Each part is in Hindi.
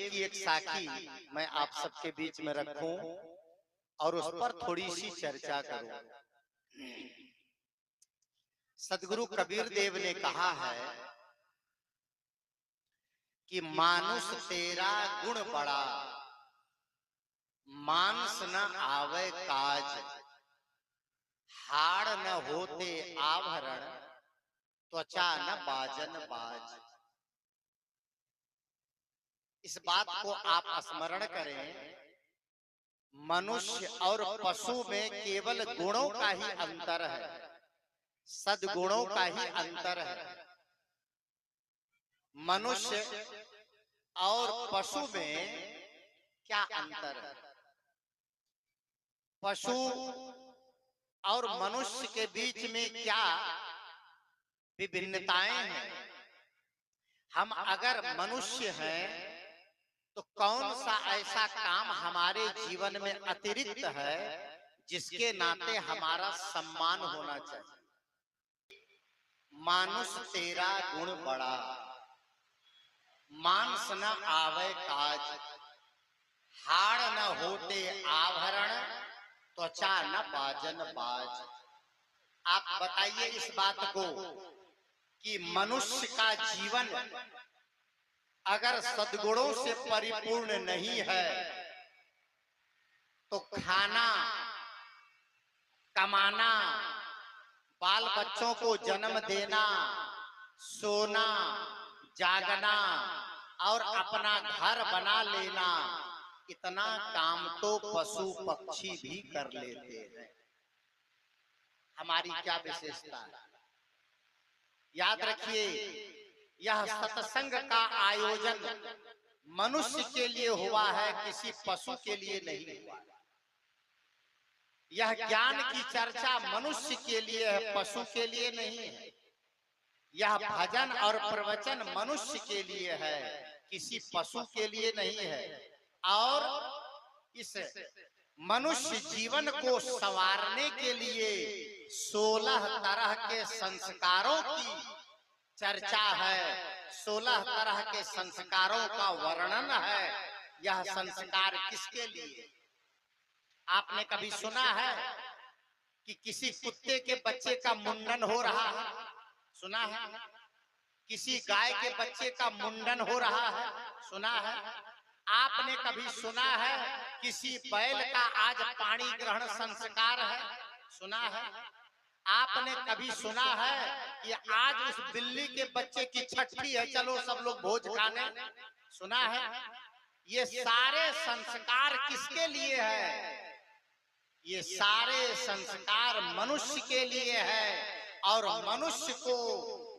की एक साखी मैं आप सबके बीच में रखूं और उस पर थोड़ी सी चर्चा करूं। सदगुरु कबीर देव ने कहा है कि मानुष तेरा गुण बड़ा, मानस न आवे काज, हाड़ न होते आभरण, त्वचा न बाजन बाज। इस बात को आप स्मरण करें, मनुष्य और पशु में केवल गुणों का ही अंतर है, सद्गुणों का ही अंतर है। मनुष्य और पशु में क्या अंतर है? पशु और मनुष्य के बीच में क्या विभिन्नताएं हैं? हम अगर मनुष्य हैं तो कौन सा ऐसा काम हमारे जीवन में अतिरिक्त है जिसके नाते हमारा सम्मान होना चाहिए? मानुष तेरा गुण बड़ा, मांस न आवे काज, हाड़ न होते आभरण, त्वचा न बाजन बाज। आप बताइए इस बात को कि मनुष्य का जीवन अगर सद्गुणों से परिपूर्ण नहीं है तो खाना, कमाना, बाल बच्चों को जन्म देना, सोना, जागना और अपना घर बना लेना, इतना काम तो पशु पक्षी भी कर लेते हैं। हमारी क्या विशेषता है? याद रखिए, यह सत्संग का आयोजन मनुष्य के लिए हुआ है, किसी पशु के लिए नहीं हुआ। यह ज्ञान की चर्चा मनुष्य के लिए है, पशु के लिए नहीं है। यह भजन और प्रवचन मनुष्य के लिए है, किसी पशु के लिए नहीं है। और इस मनुष्य जीवन को संवारने के लिए 16 तरह के संस्कारों की चर्चा है, 16 तरह के संस्कारों का वर्णन है। यह संस्कार किसके लिए? आपने कभी सुना है कि किसी कुत्ते के बच्चे का मुंडन हो रहा है? सुना है? किसी गाय के बच्चे का मुंडन हो रहा है? सुना है? आपने कभी सुना है किसी बैल का आज पानी ग्रहण संस्कार है? सुना है? आपने कभी सुना है कि आज उस बिल्ली के बच्चे की छठी है, चलो सब लोग भोज खाने? सुना है? ये सारे संस्कार किसके लिए है? ये सारे संस्कार मनुष्य के लिए है और मनुष्य को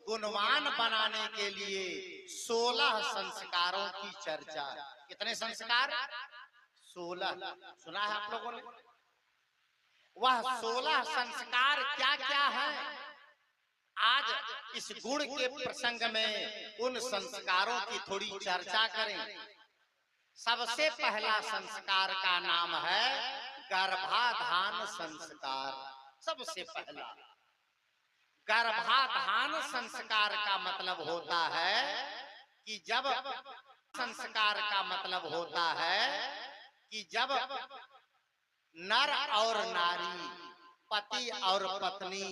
गुणवान बनाने के लिए 16 संस्कारों की चर्चा। कितने संस्कार? 16। सुना है आप लोगों ने? वह 16 संस्कार क्या क्या है? आज इस गुण के प्रसंग में उन संस्कारों की थोड़ी चर्चा करें। सबसे पहला संस्कार का नाम है गर्भाधान संस्कार। सबसे पहला गर्भाधान संस्कार का मतलब होता है कि जब संस्कार का मतलब होता है कि जब नर और नारी, पति और पत्नी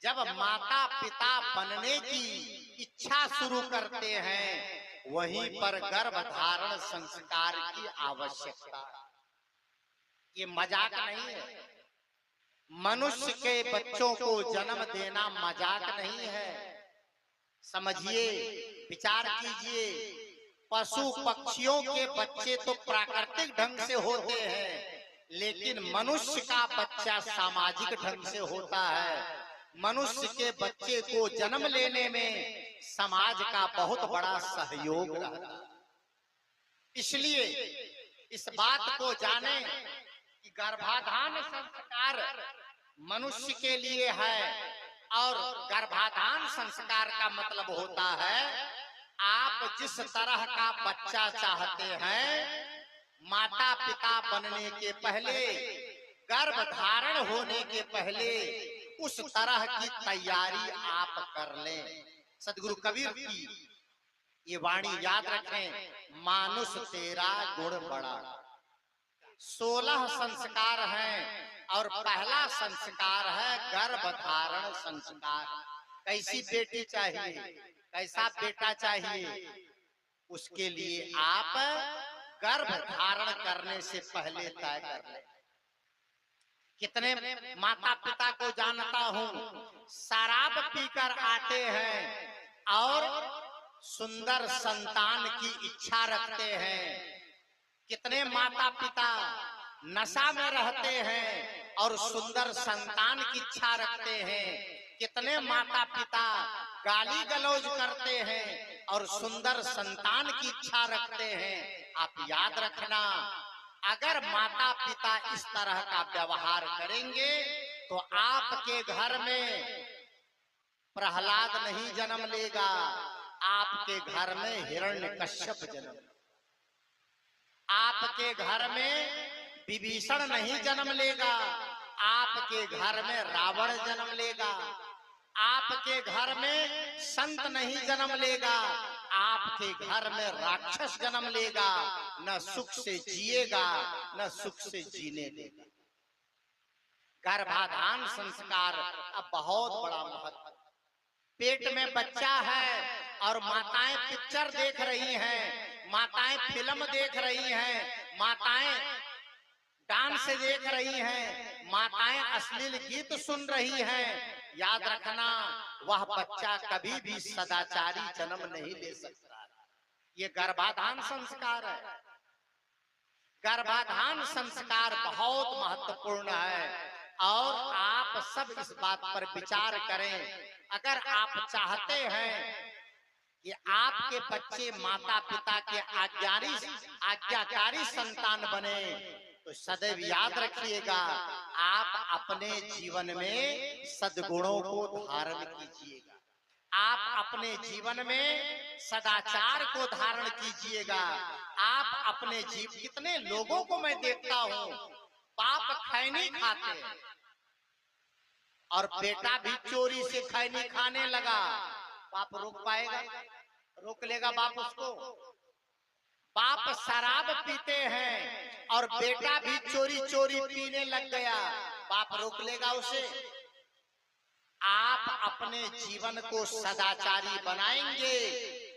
जब माता पिता बनने की इच्छा शुरू करते हैं, वहीं पर गर्भधारण संस्कार की आवश्यकता। ये मजाक नहीं है। मनुष्य के बच्चों को जन्म देना मजाक नहीं है। समझिए, विचार कीजिए। पशु पक्षियों के बच्चे तो प्राकृतिक ढंग से होते हैं, लेकिन मनुष्य का बच्चा सामाजिक ढंग से होता है। मनुष्य के बच्चे को जन्म लेने में समाज का बहुत बड़ा सहयोग रहता है। इसलिए इस बात को जाने कि गर्भाधान संस्कार मनुष्य के लिए है और गर्भाधान संस्कार का मतलब होता है आप जिस तरह का बच्चा चाहते हैं, माता पिता बनने के पहले, गर्भ धारण होने के पहले उस तरह की तैयारी आप कर लें। सदगुरु कबीर की ये वाणी याद रखें, मानुष तेरा गुण बड़ा। 16 संस्कार हैं और पहला संस्कार है गर्भ धारण संस्कार। कैसी बेटी चाहिए, कैसा बेटा चाहिए, उसके लिए आप गर्भ धारण करने से पहले तय कर लें। कितने माता पिता को जानता हूं, शराब पीकर आते हैं और सुंदर संतान की इच्छा रखते हैं। कितने माता पिता नशा में रहते हैं और सुंदर संतान की इच्छा रखते हैं। कितने माता पिता गाली गलौज करते हैं और सुंदर संतान की इच्छा रखते हैं। आप याद रखना, अगर माता पिता इस तरह का व्यवहार करेंगे तो आपके घर में प्रहलाद नहीं जन्म लेगा, आपके घर में हिरण्यकश्यप जन्म, आपके घर में विभीषण नहीं जन्म लेगा, आपके घर में रावण जन्म लेगा, आपके घर में संत नहीं जन्म लेगा, आपके घर में राक्षस जन्म लेगा। न सुख से जिएगा न सुख से जीने देगा। गर्भाधान संस्कार अब बहुत बड़ा महत्व। पेट में बच्चा है और माताएं पिक्चर देख रही हैं, माताएं फिल्म देख रही हैं, माताएं डांस देख रही हैं, माताएं अश्लील गीत सुन रही हैं। याद रखना, वह बच्चा कभी भी सदाचारी जन्म नहीं ले सकता। ये गर्भाधान संस्कार है। गर्भाधान संस्कार बहुत महत्वपूर्ण है और आप सब इस बात पर विचार करें। अगर आप चाहते हैं कि आपके बच्चे माता पिता के आज्ञाकारी संतान बने, तो सदैव याद रखिएगा, आप अपने जीवन में सद्गुणों को धारण कीजिएगा। आप अपने जीवन में सदाचार को धारण कीजिएगा। आप अपने कितने लोगों को मैं देखता हूँ, बाप खैनी खाते हैं और बेटा भी चोरी से खैनी खाने लगा। बाप रोक पाएगा? रोक लेगा बाप उसको? बाप शराब पीते हैं और बेटा भी चोरी चोरी पीने लग गया, बाप रोक लेगा उसे? आप अपने जीवन को सदाचारी बनाएंगे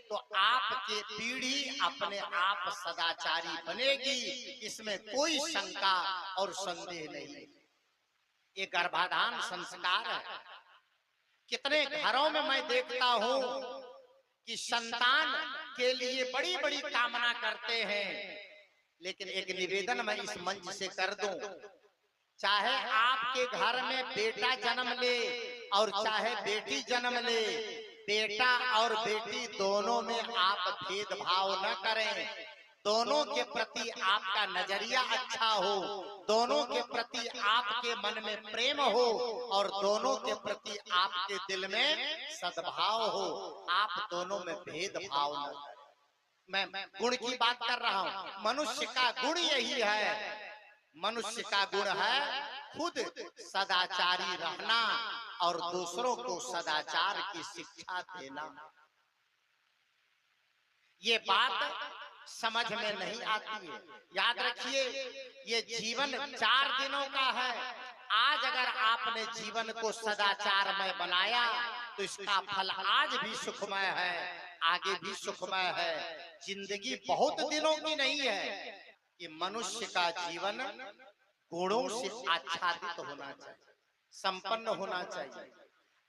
तो आपकी पीढ़ी अपने आप सदाचारी बनेगी, इसमें कोई शंका और संदेह नहीं। ये गर्भाधान संस्कार है। कितने घरों में मैं देखता हूं कि संतान के लिए बड़ी बड़ी कामना करते हैं, लेकिन एक निवेदन मैं इस मंच से कर दूं, चाहे आपके घर में बेटा जन्म ले और चाहे बेटी जन्म ले, बेटा और बेटी दोनों में आप भेदभाव न करें। दोनों के प्रति आपका नजरिया अच्छा हो, दोनों के प्रति आपके मन में प्रेम हो और दोनों के प्रति आपके दिल में सद्भाव हो। आप दोनों में भेदभाव न करें। मैं गुण की बात कर रहा हूं। मनुष्य का गुण यही है, मनुष्य का गुण है खुद सदाचारी रहना और दूसरों को सदाचार की शिक्षा देना। ये बात समझ में नहीं आती है। याद रखिए, ये जीवन 4 दिनों का है। आज अगर आपने जीवन को सदाचारमय बनाया तो इसका फल आज भी सुखमय है, आगे भी सुखमय है। जिंदगी बहुत दिनों की नहीं है। कि मनुष्य का जीवन गुणों से आच्छादित होना चाहिए, संपन्न होना चाहिए।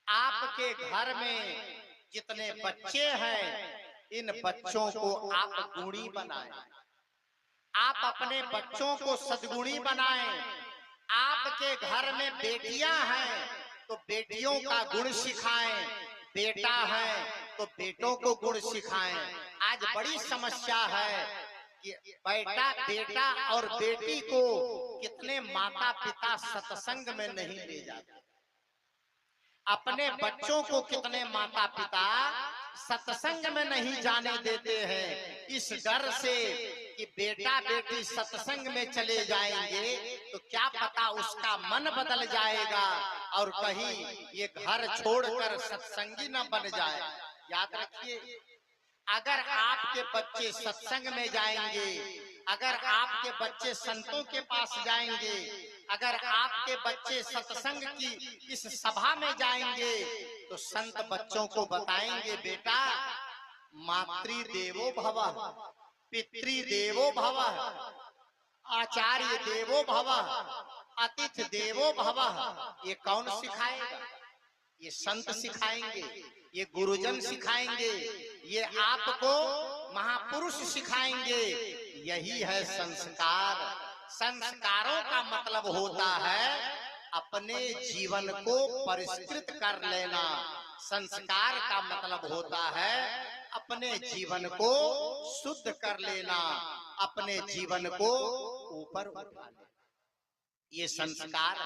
आपके घर में जितने बच्चे हैं, इन बच्चों को आप गुणी बनाएं। आप अपने बच्चों को सद्गुणी बनाएं। आपके घर में बेटियां हैं तो बेटियों का गुण सिखाएं, बेटा है तो बेटों को गुण सिखाएं। आज बड़ी समस्या है कि बेटा और बेटी को कितने माता पिता सत्संग में नहीं ले जाते। अपने बच्चों को कितने माता पिता सत्संग में नहीं जाने देते हैं, इस डर से कि बेटा बेटी सत्संग में चले जाएंगे तो क्या पता उसका मन बदल जाएगा और कहीं ये घर छोड़कर सत्संगी न बन जाए। याद रखिए, अगर आपके बच्चे सत्संग में जाएंगे, अगर आपके बच्चे संतों के पास जाएंगे, अगर आपके बच्चे सत्संग की इस सभा में जाएंगे, तो संत बच्चों को बताएंगे, बेटा मातृदेवो भवः, पितृदेवो भवः, आचार्य देवो भवः, अतिथि देवो भवः। ये कौन सिखाएगा? ये संत सिखाएंगे, ये गुरुजन सिखाएंगे, ये आपको महापुरुष सिखाएंगे। यही है संस्कार। संस्कारों का मतलब होता है अपने जीवन को परिष्कृत कर लेना। संस्कार का मतलब होता है अपने जीवन को शुद्ध कर लेना, अपने जीवन को ऊपर उठा लेना। ये संस्कार